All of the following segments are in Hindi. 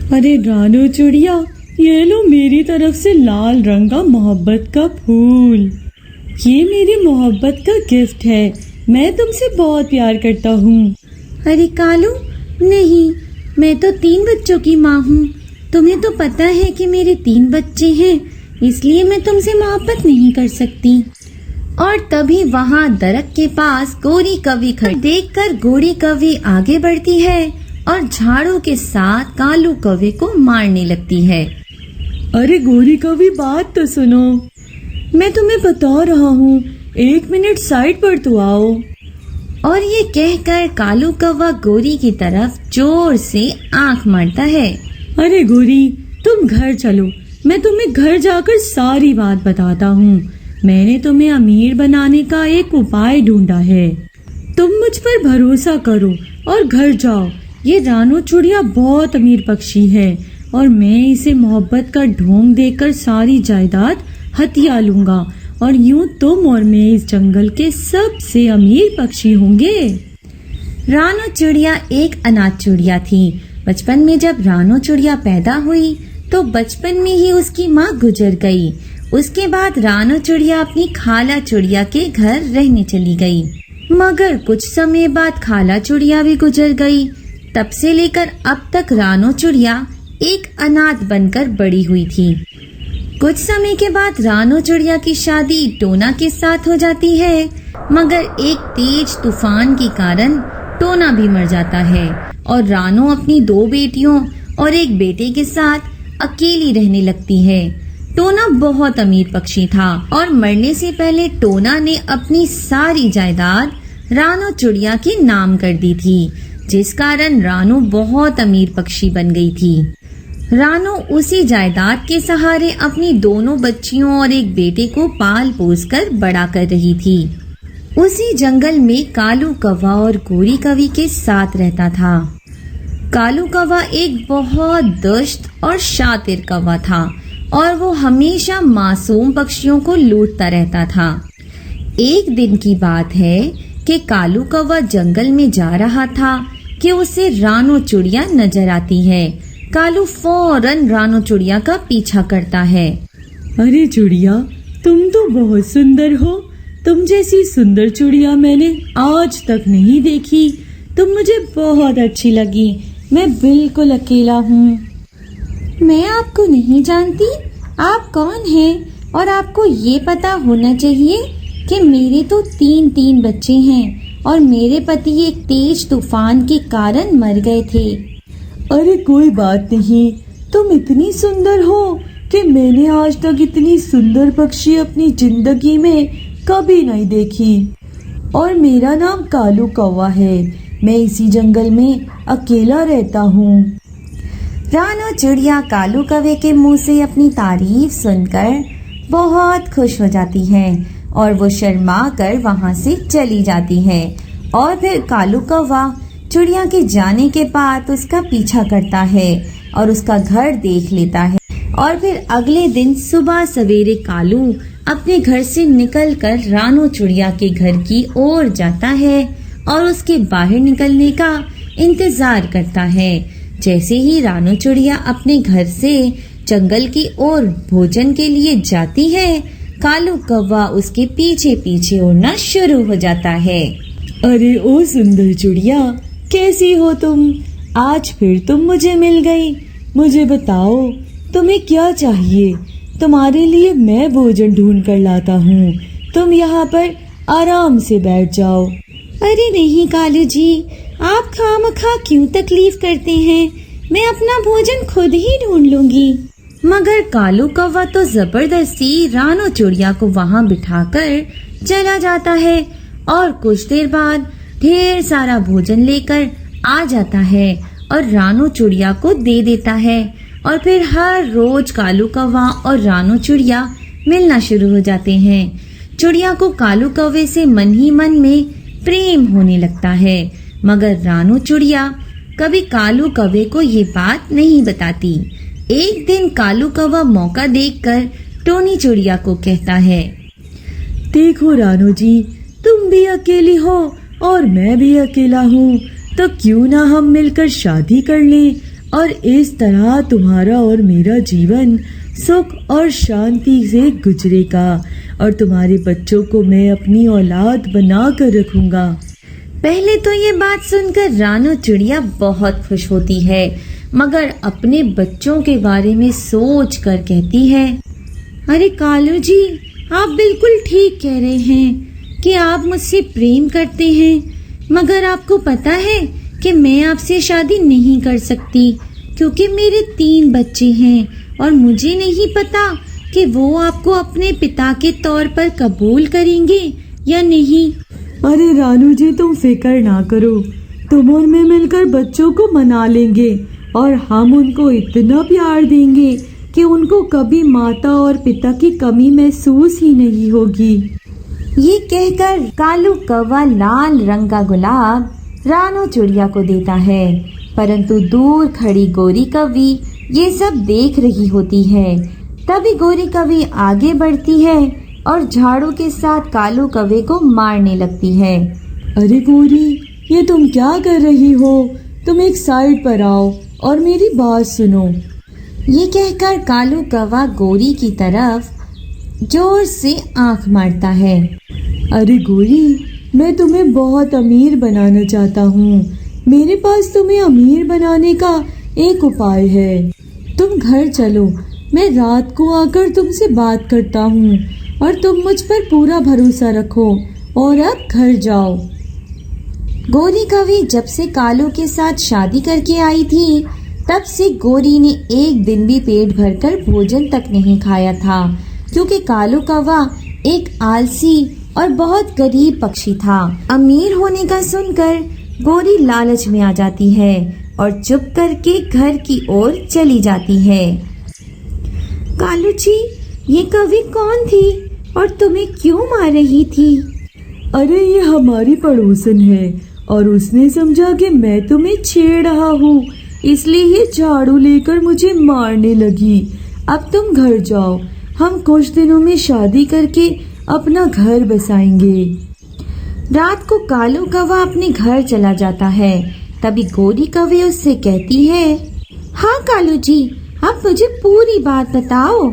अरे रानू चिड़िया, ये लो मेरी तरफ से लाल रंग का मोहब्बत का फूल। ये मेरी मोहब्बत का गिफ्ट है। मैं तुमसे बहुत प्यार करता हूँ। अरे कालू, नहीं, मैं तो 3 बच्चों की माँ हूँ। तुम्हें तो पता है कि मेरे 3 बच्चे हैं, इसलिए मैं तुमसे मोहब्बत नहीं कर सकती। और तभी वहाँ दरख्त के पास गोरी कौवी खड़ी देखकर गोरी कौवी आगे बढ़ती है और झाड़ू के साथ कालू कौवे को मारने लगती है। अरे गोरी कौवी, बात तो सुनो। मैं तुम्हें बता रहा हूँ, 1 मिनट साइड पर तो आओ। और ये कहकर कालू कौवा गोरी की तरफ जोर से आंख मारता है। अरे गोरी, तुम घर चलो, मैं तुम्हें घर जाकर सारी बात बताता हूँ। मैंने तुम्हें अमीर बनाने का एक उपाय ढूंढा है। तुम मुझ पर भरोसा करो और घर जाओ। ये रानू चिड़िया बहुत अमीर पक्षी है और मैं इसे मोहब्बत का ढोंग देकर सारी जायदाद हथिया लूंगा और यूं तुम और मैं इस जंगल के सबसे अमीर पक्षी होंगे। रानू चिड़िया एक अनाथ चिड़िया थी। बचपन में जब रानू चिड़िया पैदा हुई तो बचपन में ही उसकी माँ गुजर गई। उसके बाद रानू चिड़िया अपनी खाला चिड़िया के घर रहने चली गई। मगर कुछ समय बाद खाला चिड़िया भी गुजर गई। तब से लेकर अब तक रानू चिड़िया एक अनाथ बनकर बड़ी हुई थी। कुछ समय के बाद रानू चिड़िया की शादी टोना के साथ हो जाती है, मगर एक तेज तूफान के कारण टोना भी मर जाता है और रानू अपनी 2 बेटियों और एक बेटे के साथ अकेली रहने लगती है। टोना बहुत अमीर पक्षी था और मरने से पहले टोना ने अपनी सारी जायदाद रानू चिड़िया के नाम कर दी थी, जिस कारण रानू बहुत अमीर पक्षी बन गई थी। रानू उसी जायदाद के सहारे अपनी दोनों बच्चियों और एक बेटे को पाल पोस कर बड़ा कर रही थी। उसी जंगल में कालू कौवा और गोरी कौवी के साथ रहता था। कालू कौवा एक बहुत दुष्ट और शातिर कौवा था और वो हमेशा मासूम पक्षियों को लूटता रहता था। एक दिन की बात है कि कालू कौवा जंगल में जा रहा था कि उसे रानू चिड़िया नजर आती है। कालू फौरन रानू चिड़िया का पीछा करता है। अरे चिड़िया, तुम तो बहुत सुंदर हो। तुम जैसी सुंदर चिड़िया मैंने आज तक नहीं देखी। तुम मुझे बहुत अच्छी लगी। मैं बिल्कुल अकेला हूँ। मैं आपको नहीं जानती, आप कौन हैं? और आपको ये पता होना चाहिए कि मेरे तो 3 बच्चे हैं और मेरे पति एक तेज तूफान के कारण मर गए थे। अरे कोई बात नहीं, तुम इतनी सुंदर हो कि मैंने आज तक इतनी सुंदर पक्षी अपनी जिंदगी में कभी नहीं देखी। और मेरा नाम कालू कौवा है। मैं इसी जंगल में अकेला रहता हूँ। रानू चिड़िया कालू कौवे के मुंह से अपनी तारीफ सुनकर बहुत खुश हो जाती है और वो शर्मा कर वहाँ से चली जाती है। और फिर कालू कौवा चिड़िया के जाने के बाद उसका पीछा करता है और उसका घर देख लेता है। और फिर अगले दिन सुबह सवेरे कालू अपने घर से निकलकर रानू चिड़िया के घर की ओर जाता है और उसके बाहर निकलने का इंतजार करता है। जैसे ही रानू चिड़िया अपने घर से जंगल की ओर भोजन के लिए जाती है, कालू कौवा उसके पीछे पीछे उड़ना शुरू हो जाता है। अरे ओ सुंदर चिड़िया, कैसी हो तुम? आज फिर तुम मुझे मिल गई। मुझे बताओ, तुम्हें क्या चाहिए? तुम्हारे लिए मैं भोजन ढूंढ कर लाता हूँ। तुम यहाँ पर आराम से बैठ जाओ। अरे नहीं कालू जी, आप खामखा क्यों तकलीफ करते हैं? मैं अपना भोजन खुद ही ढूंढ लूंगी। मगर कालू कौवा तो जबरदस्ती रानू चिड़िया को वहाँ बिठाकर चला जाता है और कुछ देर बाद ढेर सारा भोजन लेकर आ जाता है और रानू चिड़िया को दे देता है। और फिर हर रोज कालू कौवा और रानू चिड़िया मिलना शुरू हो जाते हैं। चिड़िया को कालू कौवे से मन ही मन में प्रेम होने लगता है, मगर रानू चिड़िया कभी कालू कौवे को ये बात नहीं बताती। एक दिन कालू कौवा मौका देखकर टोनी चिड़िया को कहता है, देखो रानू जी, तुम भी अकेली हो और मैं भी अकेला हूँ, तो क्यों ना हम मिलकर शादी कर लें। और इस तरह तुम्हारा और मेरा जीवन सुख और शांति से गुजरेगा और तुम्हारे बच्चों को मैं अपनी औलाद बना कर रखूंगा। पहले तो ये बात सुनकर रानो चिड़िया बहुत खुश होती है, मगर अपने बच्चों के बारे में सोच कर कहती है, अरे कालू जी, आप बिल्कुल ठीक कह रहे हैं कि आप मुझसे प्रेम करते हैं, मगर आपको पता है कि मैं आपसे शादी नहीं कर सकती क्योंकि मेरे 3 बच्चे हैं और मुझे नहीं पता कि वो आपको अपने पिता के तौर पर कबूल करेंगे या नहीं। अरे रानू जी, तुम फिक्र ना करो, तुम और मैं मिलकर बच्चों को मना लेंगे और हम उनको इतना प्यार देंगे कि उनको कभी माता और पिता की कमी महसूस ही नहीं होगी। ये कहकर कालू कौवा लाल रंग का गुलाब रानो चिड़िया को देता है, परंतु दूर खड़ी गोरी कौवी ये सब देख रही होती है। तभी गोरी कौवी आगे बढ़ती है और झाड़ू के साथ कालू कौवे को मारने लगती है। अरे गोरी, ये तुम क्या कर रही हो? तुम एक साइड पर आओ और मेरी बात सुनो। ये कहकर कालू कौवा गोरी की तरफ जोर से आंख मारता है। अरे गोरी, मैं तुम्हें बहुत अमीर बनाना चाहता हूँ। मेरे पास तुम्हें अमीर बनाने का एक उपाय है। तुम घर चलो, मैं रात को आकर तुमसे बात करता हूँ और तुम मुझ पर पूरा भरोसा रखो और अब घर जाओ। गोरी कौवी जब से कालू के साथ शादी करके आई थी, तब से गोरी ने एक दिन भी पेट भरकर भोजन तक नहीं खाया था, क्योंकि कालू कौवा एक आलसी और बहुत गरीब पक्षी था। अमीर होने का सुनकर गोरी लालच में आ जाती है और चुप करके घर की ओर चली जाती है। कालू जी, ये कौवी कौन थी और तुम्हें क्यों मार रही थी? अरे ये हमारी पड़ोसन है और उसने समझा कि मैं तुम्हें छेड़ रहा हूँ, इसलिए ये झाड़ू लेकर मुझे मारने लगी। अब तुम घर जाओ, हम कुछ दिनों में शादी करके अपना घर बसाएंगे। रात को कालू कौवा अपने घर चला जाता है। तभी गोरी कौवी उससे कहती है, हाँ कालू जी, आप मुझे पूरी बात बताओ।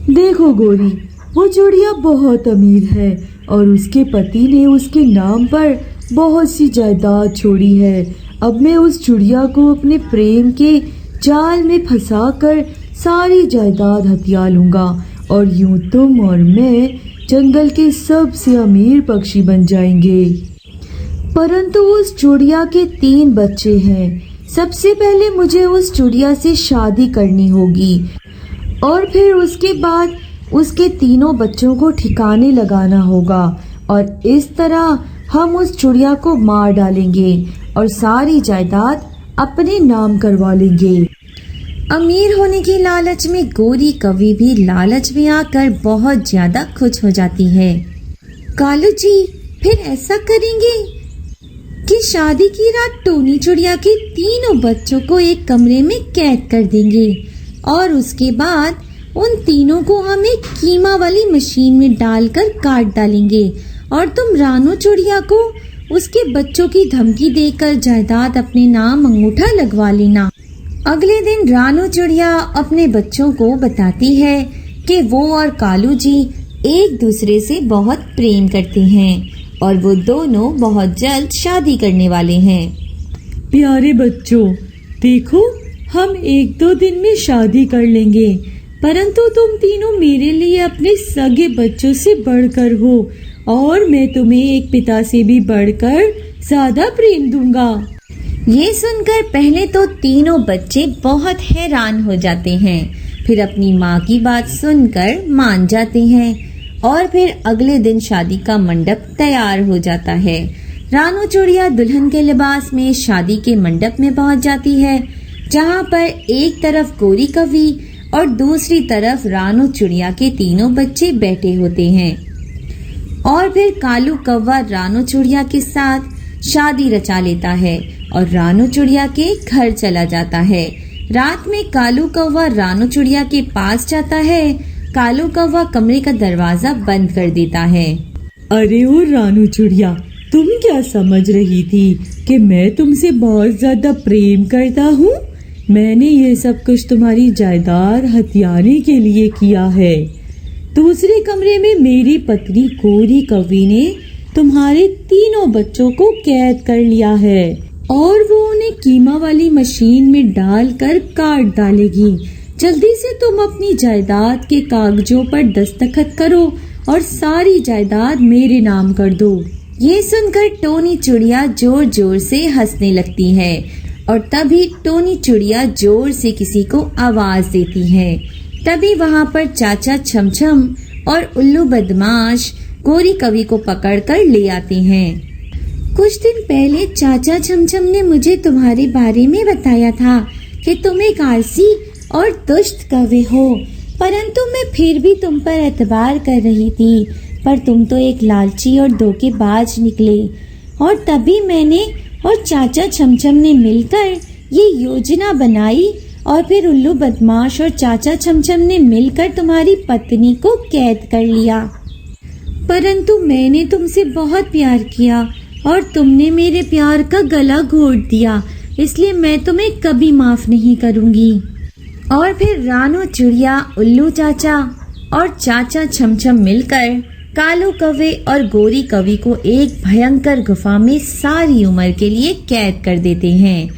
देखो गोरी, वो चिड़िया बहुत अमीर है और उसके पति ने उसके नाम पर बहुत सी जायदाद छोड़ी है। अब मैं उस चिड़िया को अपने प्रेम के जाल में फंसाकर सारी जायदाद हथिया लूंगा और यूं तुम और मैं जंगल के सबसे अमीर पक्षी बन जाएंगे। परंतु उस चिड़िया के 3 बच्चे हैं। सबसे पहले मुझे उस चिड़िया से शादी करनी होगी और फिर उसके बाद उसके 3 बच्चों को ठिकाने लगाना होगा और इस तरह हम उस चिड़िया को मार डालेंगे और सारी जायदाद अपने नाम करवा लेंगे। अमीर होने की लालच में गोरी कौवी भी लालच में आकर बहुत ज्यादा खुश हो जाती है। कालू जी, फिर ऐसा करेंगे कि शादी की रात टोनी चिड़िया के 3 बच्चों को एक कमरे में कैद कर देंगे और उसके बाद उन 3 को हम एक कीमा वाली मशीन में डालकर काट डालेंगे और तुम रानो चिड़िया को उसके बच्चों की धमकी देकर जायदाद अपने नाम अंगूठा लगवा लेना। अगले दिन रानो चिड़िया अपने बच्चों को बताती है कि वो और कालू जी एक दूसरे से बहुत प्रेम करते हैं और वो दोनों बहुत जल्द शादी करने वाले हैं। प्यारे बच्चों, देखो, हम 1-2 दिन में शादी कर लेंगे, परंतु तुम तीनों मेरे लिए अपने सगे बच्चों से बढ़कर हो और मैं तुम्हें एक पिता से भी बढ़कर ज्यादा प्रेम दूंगा। ये सुनकर पहले तो 3 बच्चे बहुत हैरान हो जाते हैं, फिर अपनी माँ की बात सुनकर मान जाते हैं और फिर अगले दिन शादी का मंडप तैयार हो जाता है। रानो चिड़िया दुल्हन के लिबास में शादी के मंडप में पहुंच जाती है, जहाँ पर एक तरफ गोरी कौवी और दूसरी तरफ रानो चिड़िया के 3 बच्चे बैठे होते हैं। और फिर कालू कौवा रानो चिड़िया के साथ शादी रचा लेता है और रानो चिड़िया के घर चला जाता है। रात में कालू कौवा रानो चिड़िया के पास जाता है। कालू कौवा कमरे का दरवाजा बंद कर देता है। अरे ओ रानो चिड़िया, तुम क्या समझ रही थी कि मैं तुमसे बहुत ज्यादा प्रेम करता हूँ? मैंने ये सब कुछ तुम्हारी जायदाद हथियाने के लिए किया है। दूसरे कमरे में मेरी पत्नी गोरी कौवी ने तुम्हारे तीनों बच्चों को कैद कर लिया है और वो उन्हें कीमा वाली मशीन में डालकर काट डालेगी। जल्दी से तुम अपनी जायदाद के कागजों पर दस्तखत करो और सारी जायदाद मेरे नाम कर दो। ये सुनकर टोनी चिड़िया जोर जोर से हंसने लगती है और तभी टोनी चिड़िया जोर से किसी को आवाज देती है। तभी वहाँ पर चाचा छमछम और उल्लू बदमाश गोरी कवि को पकड़कर ले आते हैं। कुछ दिन पहले चाचा छमछम ने मुझे तुम्हारे बारे में बताया था कि तुम एक आलसी और दुष्ट कवि हो, परंतु मैं फिर भी तुम पर एतबार कर रही थी, पर तुम तो एक लालची और धोखेबाज निकले। और तभी मैंने और चाचा छमछम ने मिलकर ये योजना बनाई और फिर उल्लू बदमाश और चाचा छमछम ने मिलकर तुम्हारी पत्नी को कैद कर लिया। परंतु मैंने तुमसे बहुत प्यार किया और तुमने मेरे प्यार का गला घोट दिया, इसलिए मैं तुम्हें कभी माफ नहीं करूंगी। और फिर रानो चिड़िया, उल्लू चाचा और चाचा छमछम मिलकर कालू कौवे और गोरी कवि को एक भयंकर गुफा में सारी उम्र के लिए कैद कर देते हैं।